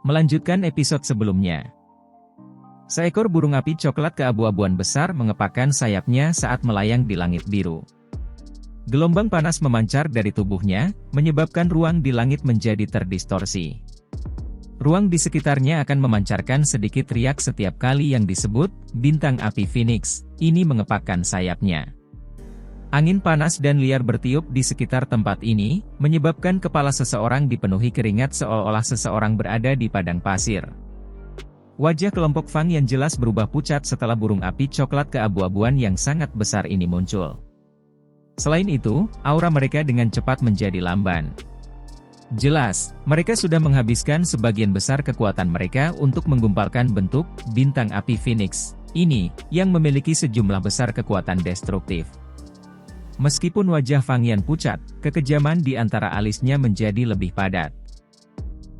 Melanjutkan episode sebelumnya. Seekor burung api coklat keabu-abuan besar mengepakkan sayapnya saat melayang di langit biru. Gelombang panas memancar dari tubuhnya, menyebabkan ruang di langit menjadi terdistorsi. Ruang di sekitarnya akan memancarkan sedikit riak setiap kali yang disebut bintang api Phoenix ini mengepakkan sayapnya. Angin panas dan liar bertiup di sekitar tempat ini, menyebabkan kepala seseorang dipenuhi keringat seolah-olah seseorang berada di padang pasir. Wajah kelompok Fang yang jelas berubah pucat setelah burung api coklat keabu-abuan yang sangat besar ini muncul. Selain itu, aura mereka dengan cepat menjadi lamban. Jelas, mereka sudah menghabiskan sebagian besar kekuatan mereka untuk menggumpalkan bentuk bintang api Phoenix ini, yang memiliki sejumlah besar kekuatan destruktif. Meskipun wajah Fang Yan pucat, kekejaman di antara alisnya menjadi lebih padat.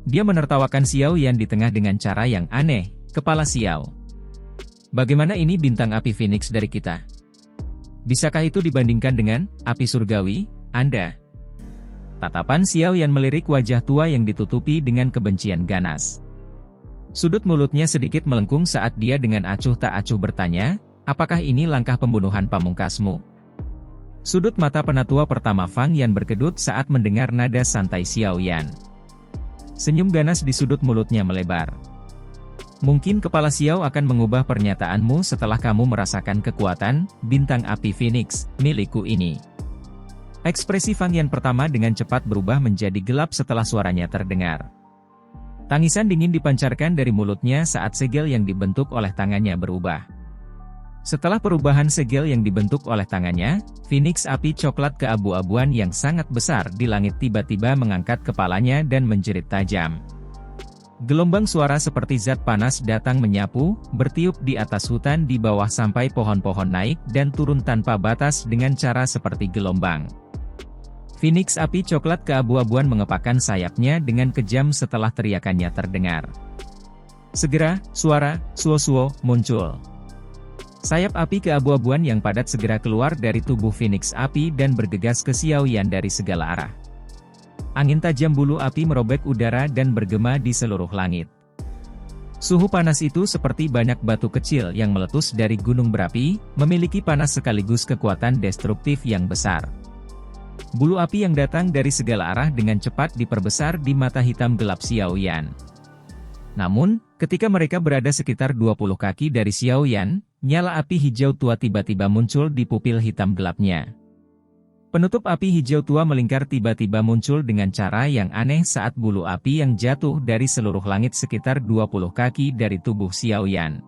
Dia menertawakan Xiao Yan di tengah dengan cara yang aneh. Kepala Xiao, bagaimana ini bintang api Phoenix dari kita? Bisakah itu dibandingkan dengan api surgawi, Anda? Tatapan Xiao Yan melirik wajah tua yang ditutupi dengan kebencian ganas. Sudut mulutnya sedikit melengkung saat dia dengan acuh tak acuh bertanya, apakah ini langkah pembunuhan pamungkasmu? Sudut mata penatua pertama Fang Yan berkedut saat mendengar nada santai Xiao Yan. Senyum ganas di sudut mulutnya melebar. Mungkin kepala Xiao akan mengubah pernyataanmu setelah kamu merasakan kekuatan bintang api Phoenix milikku ini. Ekspresi Fang Yan pertama dengan cepat berubah menjadi gelap setelah suaranya terdengar. Tangisan dingin dipancarkan dari mulutnya saat segel yang dibentuk oleh tangannya berubah. Setelah perubahan segel yang dibentuk oleh tangannya, Phoenix api coklat keabu-abuan yang sangat besar di langit tiba-tiba mengangkat kepalanya dan menjerit tajam. Gelombang suara seperti zat panas datang menyapu, bertiup di atas hutan di bawah sampai pohon-pohon naik dan turun tanpa batas dengan cara seperti gelombang. Phoenix api coklat keabu-abuan mengepakkan sayapnya dengan kejam setelah teriakannya terdengar. Segera, suara suo-suo muncul. Sayap api keabu-abuan yang padat segera keluar dari tubuh Phoenix api dan bergegas ke Xiao Yan dari segala arah. Angin tajam bulu api merobek udara dan bergema di seluruh langit. Suhu panas itu seperti banyak batu kecil yang meletus dari gunung berapi, memiliki panas sekaligus kekuatan destruktif yang besar. Bulu api yang datang dari segala arah dengan cepat diperbesar di mata hitam gelap Xiao Yan. Namun, ketika mereka berada sekitar 20 kaki dari Xiao Yan, nyala api hijau tua tiba-tiba muncul di pupil hitam gelapnya. Penutup api hijau tua melingkar tiba-tiba muncul dengan cara yang aneh saat bulu api yang jatuh dari seluruh langit sekitar 20 kaki dari tubuh Xiao Yan.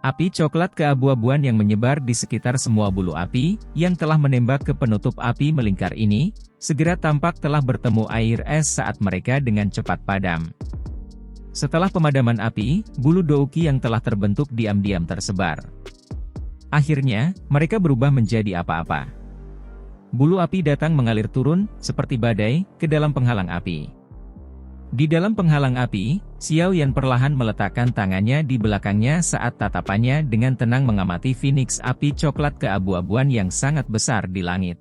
Api coklat keabu-abuan yang menyebar di sekitar semua bulu api, yang telah menembak ke penutup api melingkar ini, segera tampak telah bertemu air es saat mereka dengan cepat padam. Setelah pemadaman api, bulu douki yang telah terbentuk diam-diam tersebar. Akhirnya, mereka berubah menjadi apa-apa. Bulu api datang mengalir turun, seperti badai, ke dalam penghalang api. Di dalam penghalang api, Xiao Yan perlahan meletakkan tangannya di belakangnya saat tatapannya dengan tenang mengamati Phoenix api coklat keabu-abuan yang sangat besar di langit.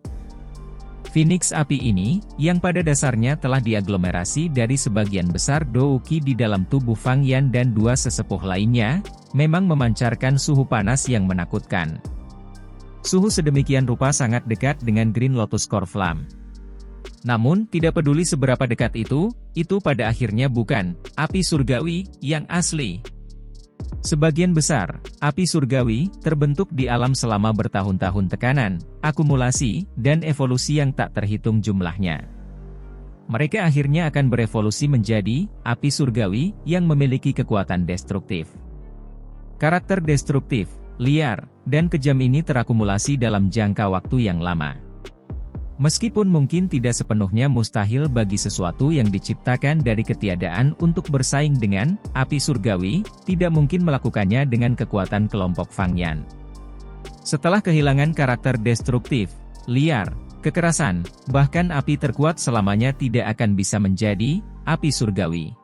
Phoenix api ini, yang pada dasarnya telah diaglomerasi dari sebagian besar douki di dalam tubuh Fang Yan dan dua sesepuh lainnya, memang memancarkan suhu panas yang menakutkan. Suhu sedemikian rupa sangat dekat dengan Green Lotus Core Flame. Namun, tidak peduli seberapa dekat itu pada akhirnya bukan api surgawi yang asli. Sebagian besar, api surgawi, terbentuk di alam selama bertahun-tahun tekanan, akumulasi, dan evolusi yang tak terhitung jumlahnya. Mereka akhirnya akan berevolusi menjadi api surgawi yang memiliki kekuatan destruktif. Karakter destruktif, liar, dan kejam ini terakumulasi dalam jangka waktu yang lama. Meskipun mungkin tidak sepenuhnya mustahil bagi sesuatu yang diciptakan dari ketiadaan untuk bersaing dengan api surgawi, tidak mungkin melakukannya dengan kekuatan kelompok Fang Yan. Setelah kehilangan karakter destruktif, liar, kekerasan, bahkan api terkuat selamanya tidak akan bisa menjadi api surgawi.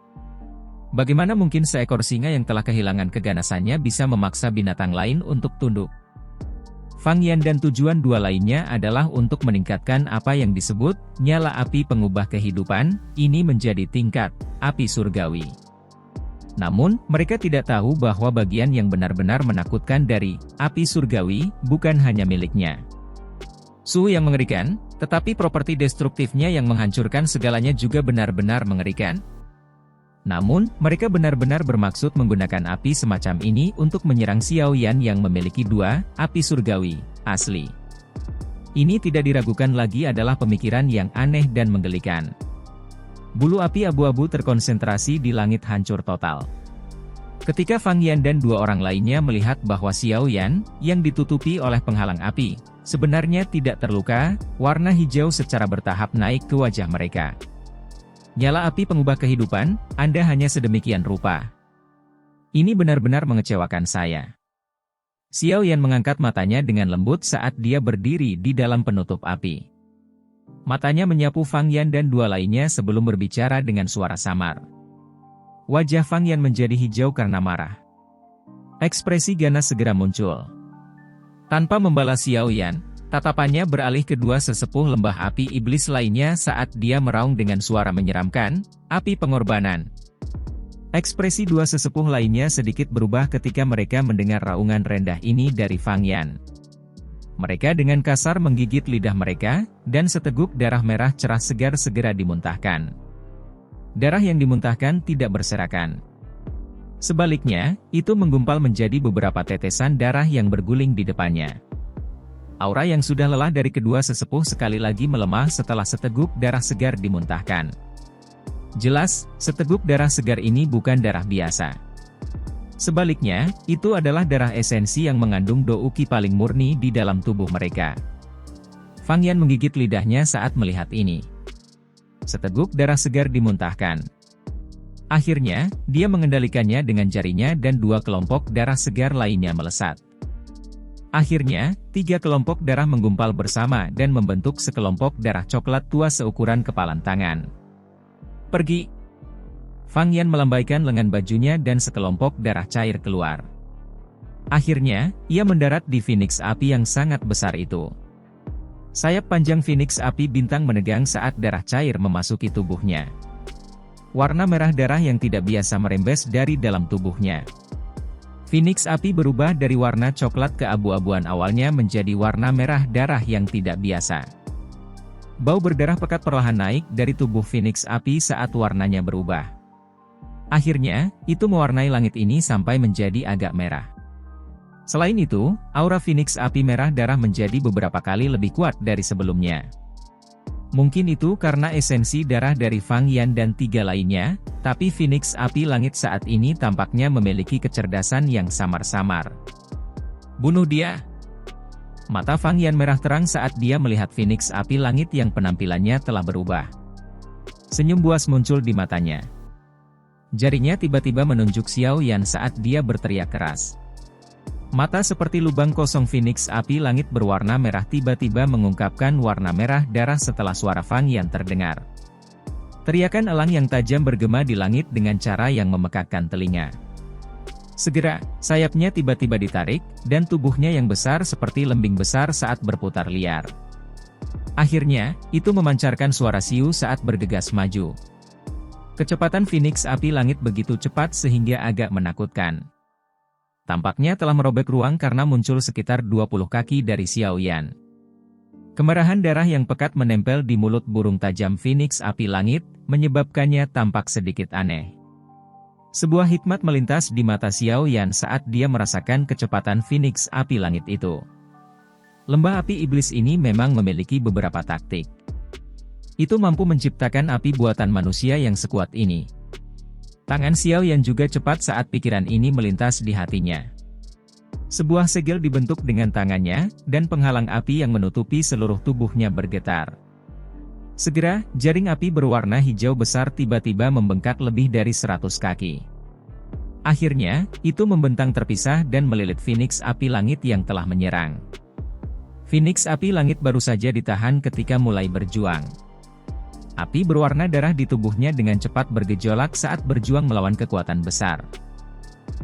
Bagaimana mungkin seekor singa yang telah kehilangan keganasannya bisa memaksa binatang lain untuk tunduk? Fang Yan dan tujuan dua lainnya adalah untuk meningkatkan apa yang disebut nyala api pengubah kehidupan, ini menjadi tingkat api surgawi. Namun, mereka tidak tahu bahwa bagian yang benar-benar menakutkan dari api surgawi bukan hanya miliknya. Suhu yang mengerikan, tetapi properti destruktifnya yang menghancurkan segalanya juga benar-benar mengerikan. Namun, mereka benar-benar bermaksud menggunakan api semacam ini untuk menyerang Xiaoyan yang memiliki dua api surgawi asli. Ini tidak diragukan lagi adalah pemikiran yang aneh dan menggelikan. Bulu api abu-abu terkonsentrasi di langit hancur total. Ketika Fang Yan dan dua orang lainnya melihat bahwa Xiaoyan, yang ditutupi oleh penghalang api, sebenarnya tidak terluka, warna hijau secara bertahap naik ke wajah mereka. Nyala api pengubah kehidupan, Anda hanya sedemikian rupa. Ini benar-benar mengecewakan saya. Xiaoyan mengangkat matanya dengan lembut saat dia berdiri di dalam penutup api. Matanya menyapu Fang Yan dan dua lainnya sebelum berbicara dengan suara samar. Wajah Fang Yan menjadi hijau karena marah. Ekspresi ganas segera muncul. Tanpa membalas Xiaoyan, tatapannya beralih ke dua sesepuh lembah api iblis lainnya saat dia meraung dengan suara menyeramkan, api pengorbanan. Ekspresi dua sesepuh lainnya sedikit berubah ketika mereka mendengar raungan rendah ini dari Fang Yan. Mereka dengan kasar menggigit lidah mereka, dan seteguk darah merah cerah segar segera dimuntahkan. Darah yang dimuntahkan tidak berserakan. Sebaliknya, itu menggumpal menjadi beberapa tetesan darah yang berguling di depannya. Aura yang sudah lelah dari kedua sesepuh sekali lagi melemah setelah seteguk darah segar dimuntahkan. Jelas, seteguk darah segar ini bukan darah biasa. Sebaliknya, itu adalah darah esensi yang mengandung douki paling murni di dalam tubuh mereka. Fang Yan menggigit lidahnya saat melihat ini. Seteguk darah segar dimuntahkan. Akhirnya, dia mengendalikannya dengan jarinya dan dua kelompok darah segar lainnya melesat. Akhirnya, tiga kelompok darah menggumpal bersama dan membentuk sekelompok darah coklat tua seukuran kepalan tangan. Pergi! Fang Yan melambaikan lengan bajunya dan sekelompok darah cair keluar. Akhirnya, ia mendarat di Phoenix api yang sangat besar itu. Sayap panjang Phoenix api bintang menegang saat darah cair memasuki tubuhnya. Warna merah darah yang tidak biasa merembes dari dalam tubuhnya. Phoenix api berubah dari warna coklat keabu-abuan awalnya menjadi warna merah darah yang tidak biasa. Bau berdarah pekat perlahan naik dari tubuh Phoenix api saat warnanya berubah. Akhirnya, itu mewarnai langit ini sampai menjadi agak merah. Selain itu, aura Phoenix api merah darah menjadi beberapa kali lebih kuat dari sebelumnya. Mungkin itu karena esensi darah dari Fang Yan dan tiga lainnya, tapi Phoenix api langit saat ini tampaknya memiliki kecerdasan yang samar-samar. Bunuh dia! Mata Fang Yan merah terang saat dia melihat Phoenix api langit yang penampilannya telah berubah. Senyum buas muncul di matanya. Jarinya tiba-tiba menunjuk Xiaoyan saat dia berteriak keras. Mata seperti lubang kosong Phoenix api langit berwarna merah tiba-tiba mengungkapkan warna merah darah setelah suara Fang Yan terdengar. Teriakan elang yang tajam bergema di langit dengan cara yang memekakkan telinga. Segera, sayapnya tiba-tiba ditarik, dan tubuhnya yang besar seperti lembing besar saat berputar liar. Akhirnya, itu memancarkan suara siu saat bergegas maju. Kecepatan Phoenix api langit begitu cepat sehingga agak menakutkan. Tampaknya telah merobek ruang karena muncul sekitar 20 kaki dari Xiaoyan. Kemerahan darah yang pekat menempel di mulut burung tajam Phoenix api langit, menyebabkannya tampak sedikit aneh. Sebuah hikmat melintas di mata Xiaoyan saat dia merasakan kecepatan Phoenix api langit itu. Lembah api iblis ini memang memiliki beberapa taktik. Itu mampu menciptakan api buatan manusia yang sekuat ini. Tangan Xiaoyan juga cepat saat pikiran ini melintas di hatinya. Sebuah segel dibentuk dengan tangannya, dan penghalang api yang menutupi seluruh tubuhnya bergetar. Segera, jaring api berwarna hijau besar tiba-tiba membengkak lebih dari 100 kaki. Akhirnya, itu membentang terpisah dan melilit Phoenix api langit yang telah menyerang. Phoenix api langit baru saja ditahan ketika mulai berjuang. Api berwarna darah di tubuhnya dengan cepat bergejolak saat berjuang melawan kekuatan besar.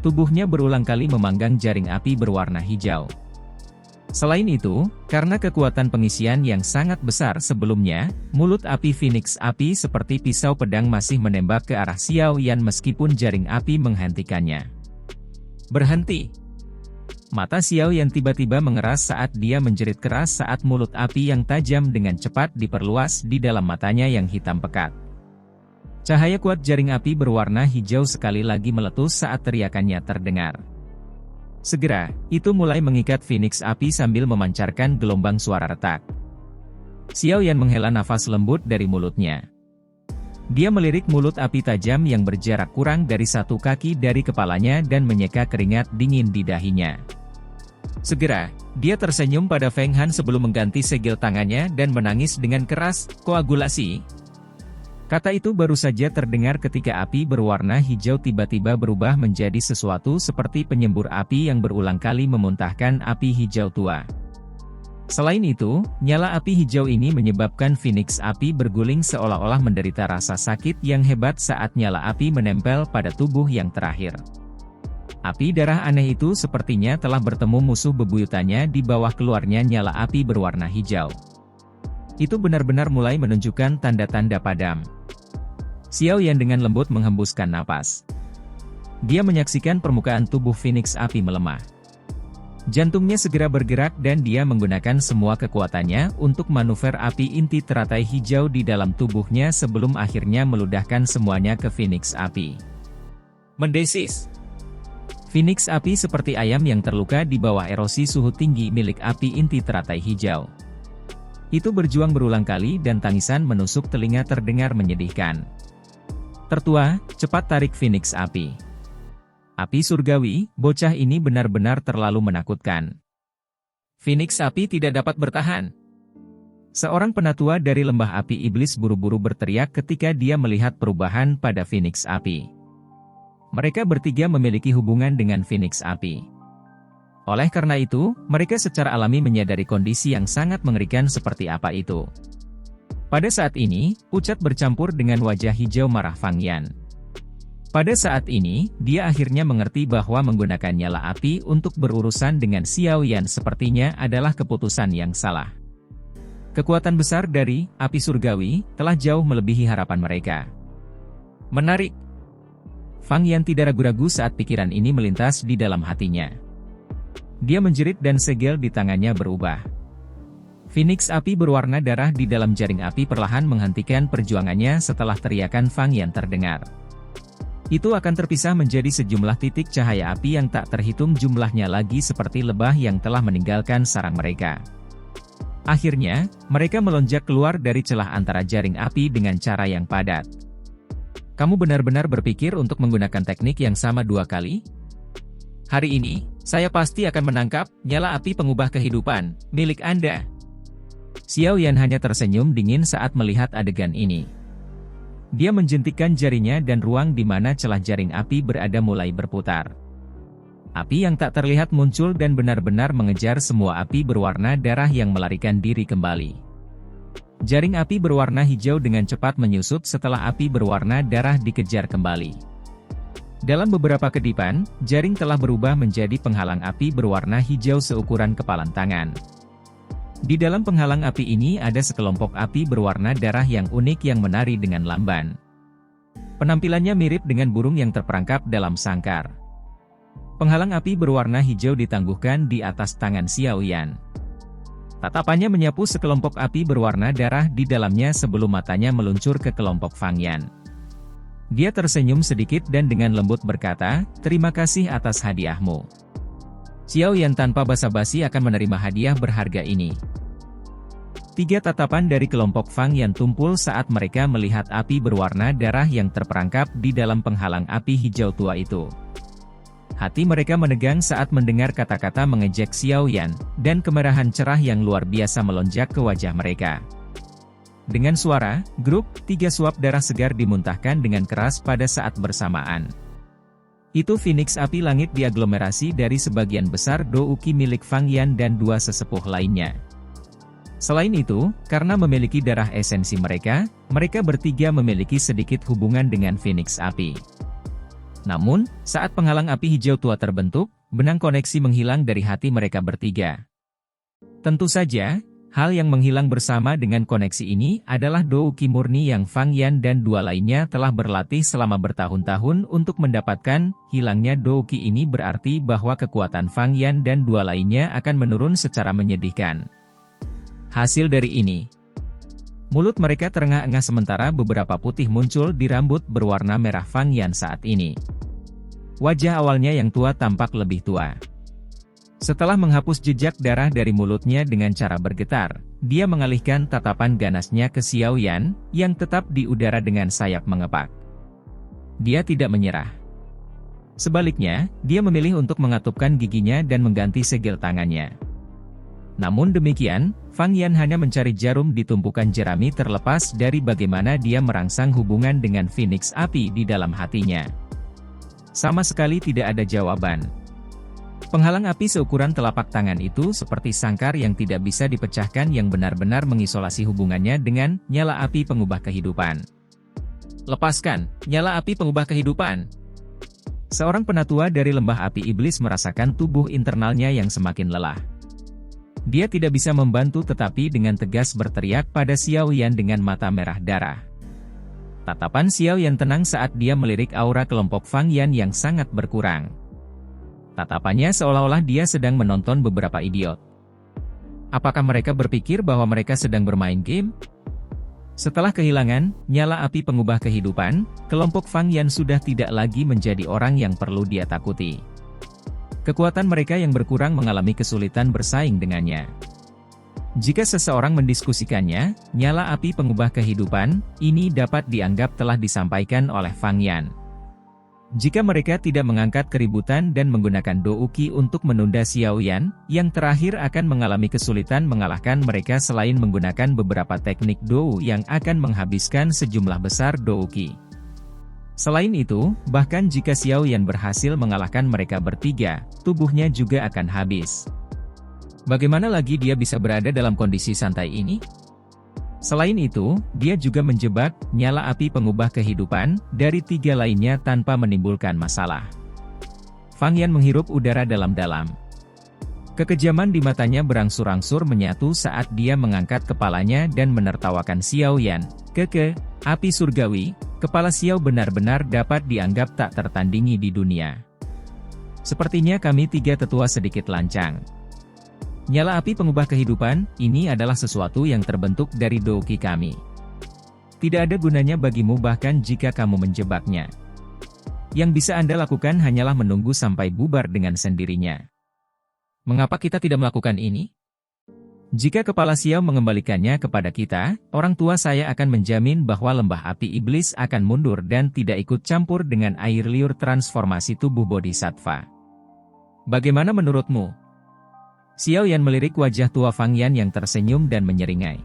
Tubuhnya berulang kali memanggang jaring api berwarna hijau. Selain itu, karena kekuatan pengisian yang sangat besar sebelumnya, mulut api Phoenix api seperti pisau pedang masih menembak ke arah Xiao Yan meskipun jaring api menghentikannya. Berhenti! Mata Xiao Yan tiba-tiba mengeras saat dia menjerit keras saat mulut api yang tajam dengan cepat diperluas di dalam matanya yang hitam pekat. Cahaya kuat jaring api berwarna hijau sekali lagi meletus saat teriakannya terdengar. Segera, itu mulai mengikat Phoenix api sambil memancarkan gelombang suara retak. Xiao Yan menghela nafas lembut dari mulutnya. Dia melirik mulut api tajam yang berjarak kurang dari 1 kaki dari kepalanya dan menyeka keringat dingin di dahinya. Segera, dia tersenyum pada Feng Han sebelum mengganti segel tangannya dan menangis dengan keras, "Koagulasi." Kata itu baru saja terdengar ketika api berwarna hijau tiba-tiba berubah menjadi sesuatu seperti penyembur api yang berulang kali memuntahkan api hijau tua. Selain itu, nyala api hijau ini menyebabkan Phoenix api berguling seolah-olah menderita rasa sakit yang hebat saat nyala api menempel pada tubuh yang terakhir. Api darah aneh itu sepertinya telah bertemu musuh bebuyutannya di bawah keluarnya nyala api berwarna hijau. Itu benar-benar mulai menunjukkan tanda-tanda padam. Xiao Yan dengan lembut menghembuskan napas. Dia menyaksikan permukaan tubuh Phoenix api melemah. Jantungnya segera bergerak dan dia menggunakan semua kekuatannya untuk manuver api inti teratai hijau di dalam tubuhnya sebelum akhirnya meludahkan semuanya ke Phoenix api. Mendesis! Phoenix api seperti ayam yang terluka di bawah erosi suhu tinggi milik api inti teratai hijau. Itu berjuang berulang kali dan tangisan menusuk telinga terdengar menyedihkan. "Tertua, cepat tarik Phoenix api. Api surgawi, bocah ini benar-benar terlalu menakutkan." Phoenix api tidak dapat bertahan. Seorang penatua dari lembah api iblis buru-buru berteriak ketika dia melihat perubahan pada Phoenix api. Mereka bertiga memiliki hubungan dengan Phoenix api. Oleh karena itu, mereka secara alami menyadari kondisi yang sangat mengerikan seperti apa itu. Pada saat ini, Ucat bercampur dengan wajah hijau marah Fang Yan. Pada saat ini, dia akhirnya mengerti bahwa menggunakan nyala api untuk berurusan dengan Xiao Yan sepertinya adalah keputusan yang salah. Kekuatan besar dari api surgawi telah jauh melebihi harapan mereka. Menarik! Fang Yan tidak ragu-ragu saat pikiran ini melintas di dalam hatinya. Dia menjerit dan segel di tangannya berubah. Phoenix api berwarna darah di dalam jaring api perlahan menghentikan perjuangannya setelah teriakan Fang Yan terdengar. Itu akan terpisah menjadi sejumlah titik cahaya api yang tak terhitung jumlahnya lagi seperti lebah yang telah meninggalkan sarang mereka. Akhirnya, mereka melonjak keluar dari celah antara jaring api dengan cara yang padat. "Kamu benar-benar berpikir untuk menggunakan teknik yang sama 2 kali? Hari ini, saya pasti akan menangkap nyala api pengubah kehidupan milik Anda." Xiao Yan hanya tersenyum dingin saat melihat adegan ini. Dia menjentikkan jarinya dan ruang di mana celah jaring api berada mulai berputar. Api yang tak terlihat muncul dan benar-benar mengejar semua api berwarna darah yang melarikan diri kembali. Jaring api berwarna hijau dengan cepat menyusut setelah api berwarna darah dikejar kembali. Dalam beberapa kedipan, jaring telah berubah menjadi penghalang api berwarna hijau seukuran kepalan tangan. Di dalam penghalang api ini ada sekelompok api berwarna darah yang unik yang menari dengan lamban. Penampilannya mirip dengan burung yang terperangkap dalam sangkar. Penghalang api berwarna hijau ditangguhkan di atas tangan Xiao Yan. Tatapannya menyapu sekelompok api berwarna darah di dalamnya sebelum matanya meluncur ke kelompok Fang Yan. Dia tersenyum sedikit dan dengan lembut berkata, "Terima kasih atas hadiahmu." Xiao Yan tanpa basa-basi akan menerima hadiah berharga ini. 3 tatapan dari kelompok Fang Yan tumpul saat mereka melihat api berwarna darah yang terperangkap di dalam penghalang api hijau tua itu. Hati mereka menegang saat mendengar kata-kata mengejek Xiao Yan, dan kemerahan cerah yang luar biasa melonjak ke wajah mereka. Dengan suara, grup, 3 suap darah segar dimuntahkan dengan keras pada saat bersamaan. Itu Phoenix api langit diaglomerasi dari sebagian besar douki milik Fang Yan dan 2 sesepuh lainnya. Selain itu, karena memiliki darah esensi mereka bertiga memiliki sedikit hubungan dengan Phoenix api. Namun, saat penghalang api hijau tua terbentuk, benang koneksi menghilang dari hati mereka bertiga. Tentu saja, hal yang menghilang bersama dengan koneksi ini adalah Douqi murni yang Fang Yan dan dua lainnya telah berlatih selama bertahun-tahun untuk mendapatkan. Hilangnya Douqi ini berarti bahwa kekuatan Fang Yan dan dua lainnya akan menurun secara menyedihkan. Hasil dari ini, mulut mereka terengah-engah sementara beberapa putih muncul di rambut berwarna merah Fang Yan saat ini. Wajah awalnya yang tua tampak lebih tua. Setelah menghapus jejak darah dari mulutnya dengan cara bergetar, dia mengalihkan tatapan ganasnya ke Xiao Yan, yang tetap di udara dengan sayap mengepak. Dia tidak menyerah. Sebaliknya, dia memilih untuk mengatupkan giginya dan mengganti segel tangannya. Namun demikian, Fang Yan hanya mencari jarum di tumpukan jerami terlepas dari bagaimana dia merangsang hubungan dengan Phoenix Api di dalam hatinya. Sama sekali tidak ada jawaban. Penghalang api seukuran telapak tangan itu seperti sangkar yang tidak bisa dipecahkan yang benar-benar mengisolasi hubungannya dengan nyala api pengubah kehidupan. Lepaskan, nyala api pengubah kehidupan. Seorang penatua dari lembah api iblis merasakan tubuh internalnya yang semakin lelah. Dia tidak bisa membantu tetapi dengan tegas berteriak pada Xiao Yan dengan mata merah darah. Tatapan Xiao Yan tenang saat dia melirik aura kelompok Fang Yan yang sangat berkurang. Tatapannya seolah-olah dia sedang menonton beberapa idiot. Apakah mereka berpikir bahwa mereka sedang bermain game? Setelah kehilangan nyala api pengubah kehidupan, kelompok Fang Yan sudah tidak lagi menjadi orang yang perlu dia takuti. Kekuatan mereka yang berkurang mengalami kesulitan bersaing dengannya. Jika seseorang mendiskusikannya, nyala api pengubah kehidupan, ini dapat dianggap telah disampaikan oleh Fang Yan. Jika mereka tidak mengangkat keributan dan menggunakan Douqi untuk menunda Xiao Yan, yang terakhir akan mengalami kesulitan mengalahkan mereka selain menggunakan beberapa teknik Dou yang akan menghabiskan sejumlah besar Douqi. Selain itu, bahkan jika Xiao Yan berhasil mengalahkan mereka bertiga, tubuhnya juga akan habis. Bagaimana lagi dia bisa berada dalam kondisi santai ini? Selain itu, dia juga menjebak nyala api pengubah kehidupan dari tiga lainnya tanpa menimbulkan masalah. Fang Yan menghirup udara dalam-dalam. Kekejaman di matanya berangsur-angsur menyatu saat dia mengangkat kepalanya dan menertawakan Xiao Yan. Api surgawi, kepala Xiao benar-benar dapat dianggap tak tertandingi di dunia. Sepertinya kami tiga tetua sedikit lancang. Nyala api pengubah kehidupan, ini adalah sesuatu yang terbentuk dari Douqi kami. Tidak ada gunanya bagimu bahkan jika kamu menjebaknya. Yang bisa Anda lakukan hanyalah menunggu sampai bubar dengan sendirinya. Mengapa kita tidak melakukan ini? Jika kepala Xiao mengembalikannya kepada kita, orang tua saya akan menjamin bahwa lembah api iblis akan mundur dan tidak ikut campur dengan air liur transformasi tubuh bodhisattva. Bagaimana menurutmu? Xiao Yan melirik wajah tua Fang Yan yang tersenyum dan menyeringai.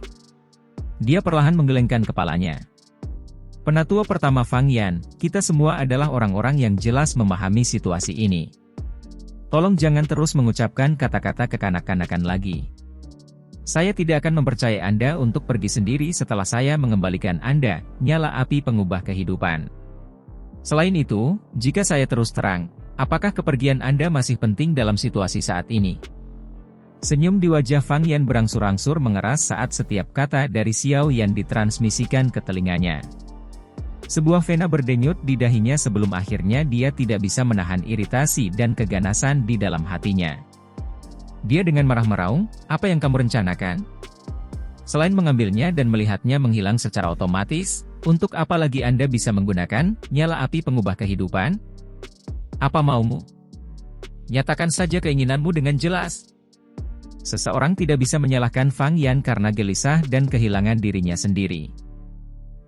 Dia perlahan menggelengkan kepalanya. Penatua pertama Fang Yan, kita semua adalah orang-orang yang jelas memahami situasi ini. Tolong jangan terus mengucapkan kata-kata kekanak-kanakan lagi. Saya tidak akan mempercayai Anda untuk pergi sendiri setelah saya mengembalikan Anda, nyala api pengubah kehidupan. Selain itu, jika saya terus terang, apakah kepergian Anda masih penting dalam situasi saat ini? Senyum di wajah Fang Yan berangsur-angsur mengeras saat setiap kata dari Xiao Yan ditransmisikan ke telinganya. Sebuah vena berdenyut di dahinya sebelum akhirnya dia tidak bisa menahan iritasi dan keganasan di dalam hatinya. Dia dengan marah meraung, apa yang kamu rencanakan? Selain mengambilnya dan melihatnya menghilang secara otomatis, untuk apa lagi Anda bisa menggunakan nyala api pengubah kehidupan? Apa maumu? Nyatakan saja keinginanmu dengan jelas. Seseorang tidak bisa menyalahkan Fang Yan karena gelisah dan kehilangan dirinya sendiri.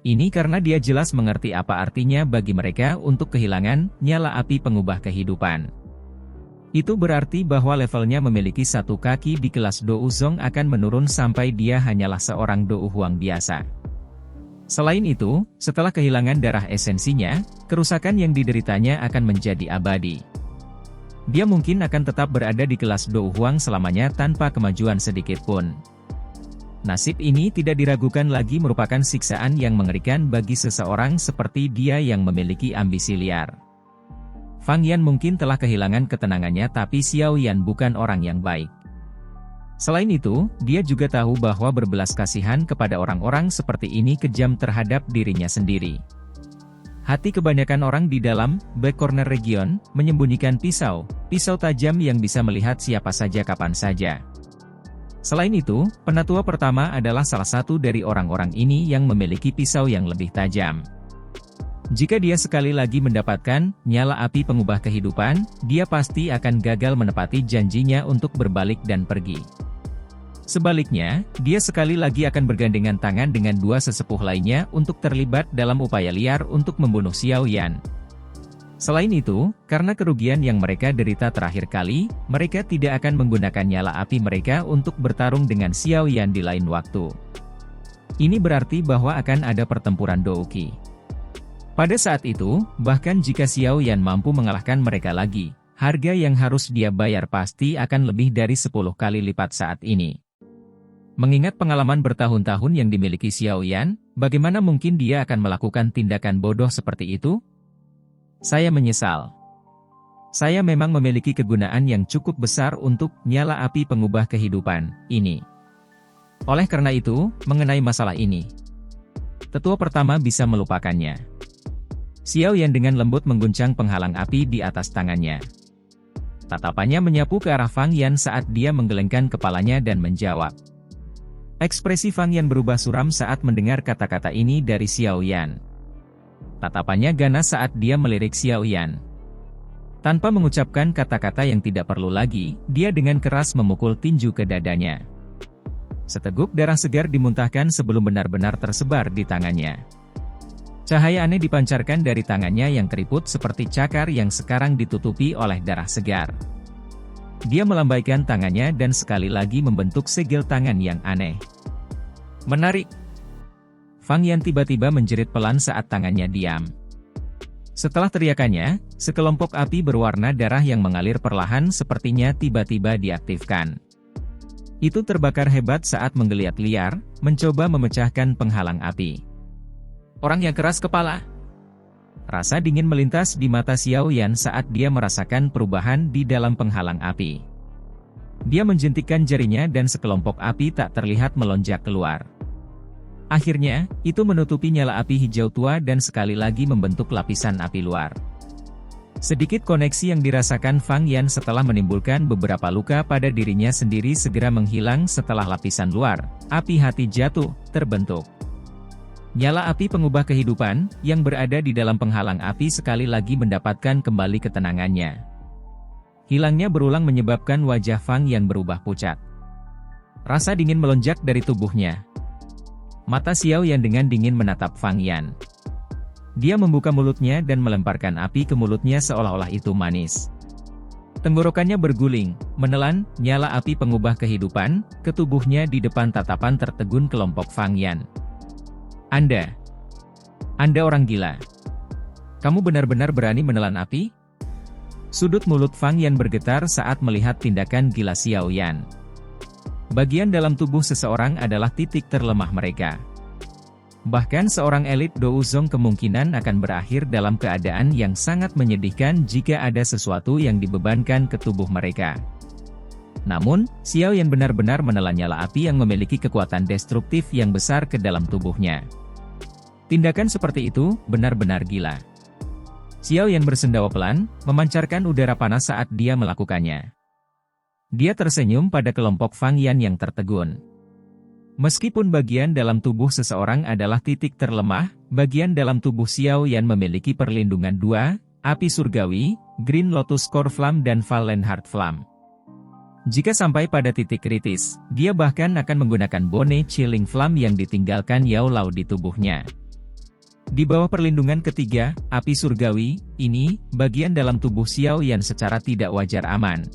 Ini karena dia jelas mengerti apa artinya bagi mereka untuk kehilangan nyala api pengubah kehidupan. Itu berarti bahwa levelnya memiliki satu kaki di kelas Dou Zong akan menurun sampai dia hanyalah seorang Dou Huang biasa. Selain itu, setelah kehilangan darah esensinya, kerusakan yang dideritanya akan menjadi abadi. Dia mungkin akan tetap berada di kelas Dou Huang selamanya tanpa kemajuan sedikit pun. Nasib ini tidak diragukan lagi merupakan siksaan yang mengerikan bagi seseorang seperti dia yang memiliki ambisi liar. Fang Yan mungkin telah kehilangan ketenangannya tapi Xiao Yan bukan orang yang baik. Selain itu, dia juga tahu bahwa berbelas kasihan kepada orang-orang seperti ini kejam terhadap dirinya sendiri. Hati kebanyakan orang di dalam Black Corner Region menyembunyikan pisau tajam yang bisa melihat siapa saja kapan saja. Selain itu, penatua pertama adalah salah satu dari orang-orang ini yang memiliki pisau yang lebih tajam. Jika dia sekali lagi mendapatkan nyala api pengubah kehidupan, dia pasti akan gagal menepati janjinya untuk berbalik dan pergi. Sebaliknya, dia sekali lagi akan bergandengan tangan dengan dua sesepuh lainnya untuk terlibat dalam upaya liar untuk membunuh Xiao Yan. Selain itu, karena kerugian yang mereka derita terakhir kali, mereka tidak akan menggunakan nyala api mereka untuk bertarung dengan Xiao Yan di lain waktu. Ini berarti bahwa akan ada pertempuran Douqi. Pada saat itu, bahkan jika Xiao Yan mampu mengalahkan mereka lagi, harga yang harus dia bayar pasti akan lebih dari 10 kali lipat saat ini. Mengingat pengalaman bertahun-tahun yang dimiliki Xiao Yan, bagaimana mungkin dia akan melakukan tindakan bodoh seperti itu? Saya menyesal. Saya memang memiliki kegunaan yang cukup besar untuk nyala api pengubah kehidupan ini. Oleh karena itu, mengenai masalah ini, tetua pertama bisa melupakannya. Xiao Yan dengan lembut mengguncang penghalang api di atas tangannya. Tatapannya menyapu ke arah Fang Yan saat dia menggelengkan kepalanya dan menjawab. Ekspresi Fang Yan berubah suram saat mendengar kata-kata ini dari Xiao Yan. Tatapannya ganas saat dia melirik Xiao Yan. Tanpa mengucapkan kata-kata yang tidak perlu lagi, dia dengan keras memukul tinju ke dadanya. Seteguk darah segar dimuntahkan sebelum benar-benar tersebar di tangannya. Cahaya aneh dipancarkan dari tangannya yang keriput seperti cakar yang sekarang ditutupi oleh darah segar. Dia melambaikan tangannya dan sekali lagi membentuk segel tangan yang aneh. Menarik. Fang Yan tiba-tiba menjerit pelan saat tangannya diam. Setelah teriakannya, sekelompok api berwarna darah yang mengalir perlahan sepertinya tiba-tiba diaktifkan. Itu terbakar hebat saat menggeliat liar, mencoba memecahkan penghalang api. Orang yang keras kepala. Rasa dingin melintas di mata Xiao Yan saat dia merasakan perubahan di dalam penghalang api. Dia menjentikkan jarinya dan sekelompok api tak terlihat melonjak keluar. Akhirnya, itu menutupi nyala api hijau tua dan sekali lagi membentuk lapisan api luar. Sedikit koneksi yang dirasakan Fang Yan setelah menimbulkan beberapa luka pada dirinya sendiri segera menghilang setelah lapisan luar, api hati jatuh, terbentuk. Nyala api pengubah kehidupan, yang berada di dalam penghalang api sekali lagi mendapatkan kembali ketenangannya. Hilangnya berulang menyebabkan wajah Fang Yan berubah pucat. Rasa dingin melonjak dari tubuhnya. Mata Xiao Yan dengan dingin menatap Fang Yan. Dia membuka mulutnya dan melemparkan api ke mulutnya seolah-olah itu manis. Tenggorokannya berguling, menelan nyala api pengubah kehidupan ke tubuhnya di depan tatapan tertegun kelompok Fang Yan. Anda orang gila. Kamu benar-benar berani menelan api? Sudut mulut Fang Yan bergetar saat melihat tindakan gila Xiao Yan. Bagian dalam tubuh seseorang adalah titik terlemah mereka. Bahkan seorang elit Douzong kemungkinan akan berakhir dalam keadaan yang sangat menyedihkan jika ada sesuatu yang dibebankan ke tubuh mereka. Namun, Xiao Yan benar-benar menelan nyala api yang memiliki kekuatan destruktif yang besar ke dalam tubuhnya. Tindakan seperti itu benar-benar gila. Xiao Yan bersendawa pelan, memancarkan udara panas saat dia melakukannya. Dia tersenyum pada kelompok Fang Yan yang tertegun. Meskipun bagian dalam tubuh seseorang adalah titik terlemah, bagian dalam tubuh Xiao Yan memiliki perlindungan dua, api surgawi, Green Lotus Core Flame dan Fallen Heart Flame. Jika sampai pada titik kritis, dia bahkan akan menggunakan Bone Chilling Flame yang ditinggalkan Yao Lao di tubuhnya. Di bawah perlindungan ketiga, api surgawi, ini, bagian dalam tubuh Xiao Yan secara tidak wajar aman.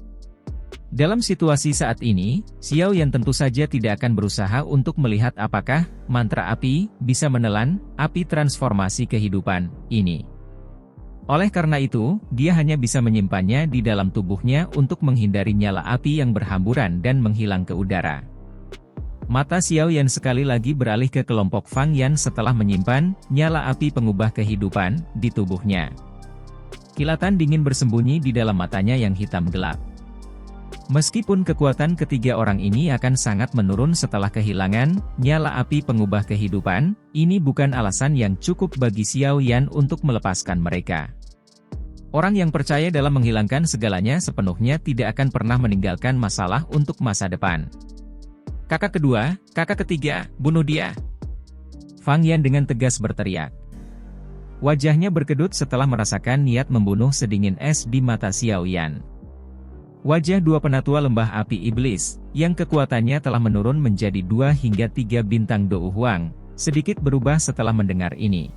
Dalam situasi saat ini, Xiao Yan tentu saja tidak akan berusaha untuk melihat apakah mantra api bisa menelan api transformasi kehidupan ini. Oleh karena itu, dia hanya bisa menyimpannya di dalam tubuhnya untuk menghindari nyala api yang berhamburan dan menghilang ke udara. Mata Xiao Yan sekali lagi beralih ke kelompok Fang Yan setelah menyimpan nyala api pengubah kehidupan di tubuhnya. Kilatan dingin bersembunyi di dalam matanya yang hitam gelap. Meskipun kekuatan ketiga orang ini akan sangat menurun setelah kehilangan nyala api pengubah kehidupan, ini bukan alasan yang cukup bagi Xiao Yan untuk melepaskan mereka. Orang yang percaya dalam menghilangkan segalanya sepenuhnya tidak akan pernah meninggalkan masalah untuk masa depan. Kakak kedua, kakak ketiga, bunuh dia! Fang Yan dengan tegas berteriak. Wajahnya berkedut setelah merasakan niat membunuh sedingin es di mata Xiao Yan. Wajah dua penatua lembah api iblis, yang kekuatannya telah menurun menjadi 2 hingga 3 bintang Dou Huang, sedikit berubah setelah mendengar ini.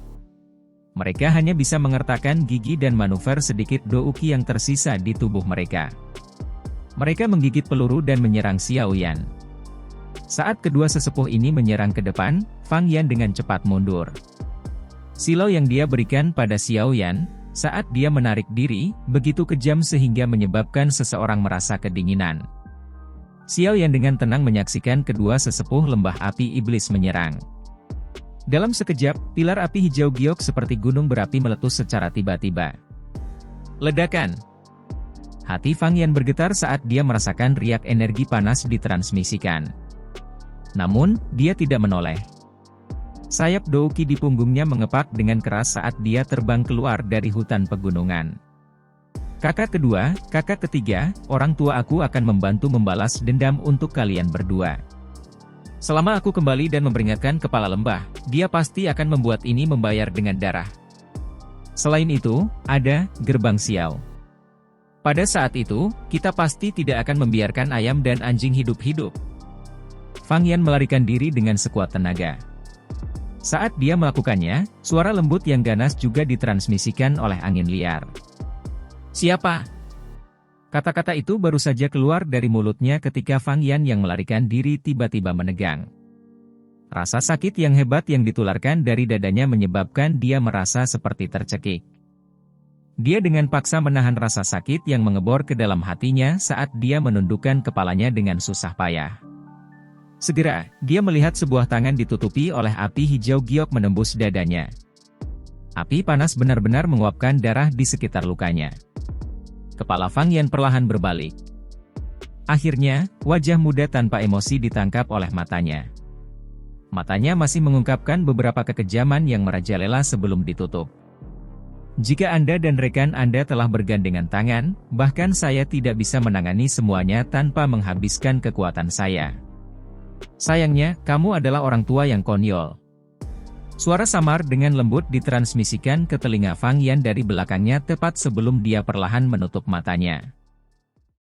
Mereka hanya bisa mengertakkan gigi dan manuver sedikit Dou Qi yang tersisa di tubuh mereka. Mereka menggigit peluru dan menyerang Xiao Yan. Saat kedua sesepuh ini menyerang ke depan, Fang Yan dengan cepat mundur. Silau yang dia berikan pada Xiao Yan, saat dia menarik diri, begitu kejam sehingga menyebabkan seseorang merasa kedinginan. Xiao Yan dengan tenang menyaksikan kedua sesepuh lembah api iblis menyerang. Dalam sekejap, pilar api hijau giok seperti gunung berapi meletus secara tiba-tiba. Ledakan! Hati Fang Yan bergetar saat dia merasakan riak energi panas ditransmisikan. Namun, dia tidak menoleh. Sayap Dou Qi di punggungnya mengepak dengan keras saat dia terbang keluar dari hutan pegunungan. Kakak kedua, kakak ketiga, orang tua aku akan membantu membalas dendam untuk kalian berdua. Selama aku kembali dan memperingatkan kepala lembah, dia pasti akan membuat ini membayar dengan darah. Selain itu, ada gerbang Xiao. Pada saat itu, kita pasti tidak akan membiarkan ayam dan anjing hidup-hidup. Fang Yan melarikan diri dengan sekuat tenaga. Saat dia melakukannya, suara lembut yang ganas juga ditransmisikan oleh angin liar. Siapa? Kata-kata itu baru saja keluar dari mulutnya ketika Fang Yan yang melarikan diri tiba-tiba menegang. Rasa sakit yang hebat yang ditularkan dari dadanya menyebabkan dia merasa seperti tercekik. Dia dengan paksa menahan rasa sakit yang mengebor ke dalam hatinya saat dia menundukkan kepalanya dengan susah payah. Segera, dia melihat sebuah tangan ditutupi oleh api hijau giok menembus dadanya. Api panas benar-benar menguapkan darah di sekitar lukanya. Kepala Fang Yan perlahan berbalik. Akhirnya, wajah muda tanpa emosi ditangkap oleh matanya. Matanya masih mengungkapkan beberapa kekejaman yang merajalela sebelum ditutup. Jika Anda dan rekan Anda telah bergandengan tangan, bahkan saya tidak bisa menangani semuanya tanpa menghabiskan kekuatan saya. Sayangnya, kamu adalah orang tua yang konyol. Suara samar dengan lembut ditransmisikan ke telinga Fang Yan dari belakangnya tepat sebelum dia perlahan menutup matanya.